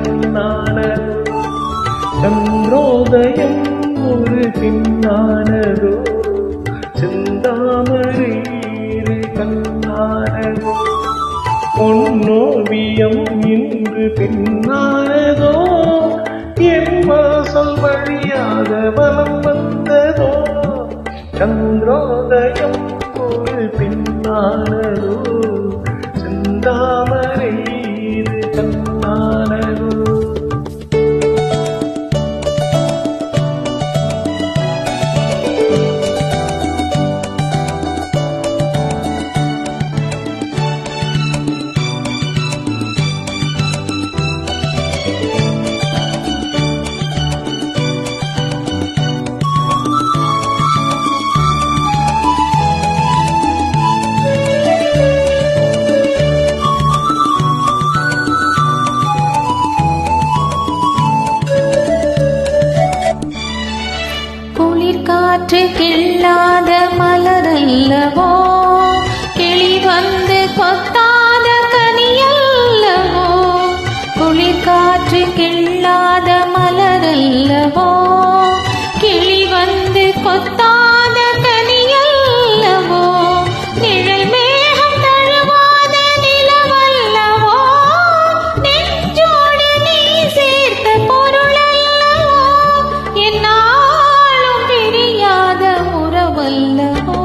கண்ணானதோ சந்திரோதயம் ஒரு பின்னானதோ செந்தாமரை கண்ணானதோ பொன்னோவியம் இன்று பின்னானதோ என் வாசல் வழியாக வலம் வந்ததோ சந்திரோதயம் ஒரு பின்னானதோ செந்தாமரை கண்ணானதோ காற்று கிள்ளாத மலரல்லவோ கிளி வந்து கொத்தாத கனியல்லவோ குளிர் காற்று கிள்ளாத மலரல்லவோ கிளி வந்து கொத்தாத கனியல்லவோ நிழல் மேகம் தழுவாத நிலவல்லவோ நெஞ்சோடு நீ சேர்த்த பொருளல்லவோ என்ன உறவல்லவோ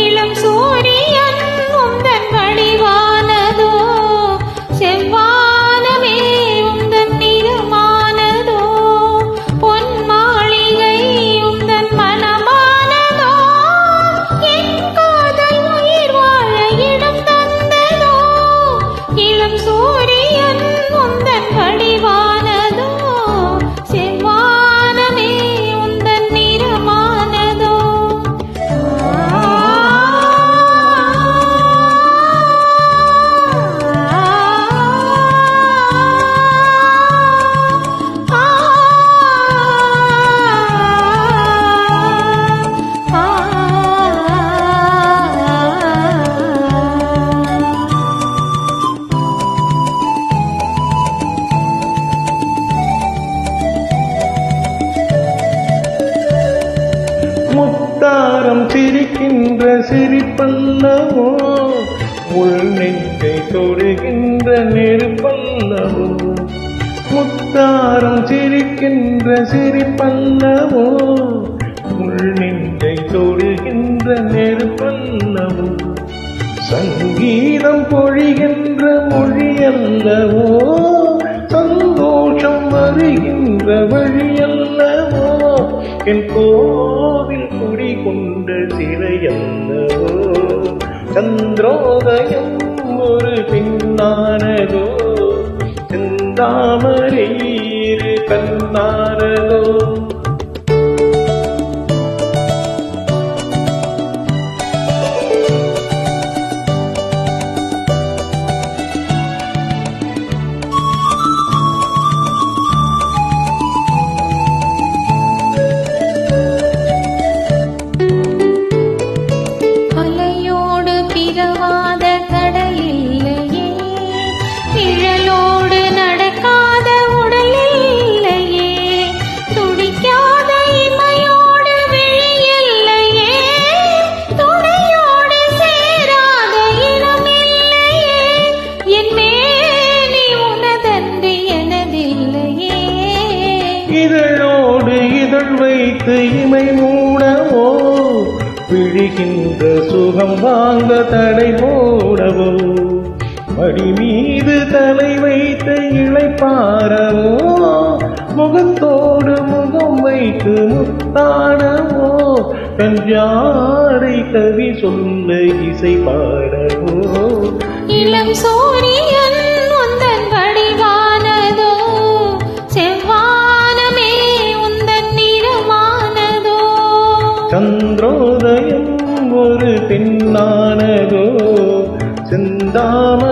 இளம் சூரியன் உந்தன் வடிவானதோ செவ்வானமே உந்தன் நிறமானதோ பொன் மாளிகை உந்தன் மனமானதோ என் காதல் உயிர் வாழ இடம் தந்ததோ இளம் சூரியன் உந்தன் வடிவானதோ செவ்வானமே உந்தன் நிறமானதோ முத்தாரம் சிரிக்கின்ற சிரிப்பல்லவோ உள் நெஞ்சை தொடுகின்ற நெருப்பல்லவோ முத்தாரம் சிரிக்கின்ற சிரிப்பல்லவோ உள் நெஞ்சை தொடுகின்ற நெருப்பல்லவோ சங்கீதம் பொழிகின்ற மொழியல்லவோ சந்தோஷம் வருகின்ற வழியல்லவோ என் கோவில் குடி கொண்ட சிலையல்லவோ சந்திரோதயம் ஒரு பின்னானதோ செந்தாமரை கண்ணானதோ இதழோடு இதழ் வைத்து இமை மூடவோ விழுகின்ற சுகம் வாங்க தடை போடவோ மடி மீது தலை வைத்து இளைப்பாரவோ முகத்தோடு முகம் வைத்து முத்தாடவோ கஞ்சாடை கவி சொல்ல இசை பாடவோ இளம் சூரியன் உந்தன் வடிவானதோ செவ்வானமே உந்தன் நிறமானதோ சந்திரோதயம் ஒரு பெண்ணானதோ செந்தாமரை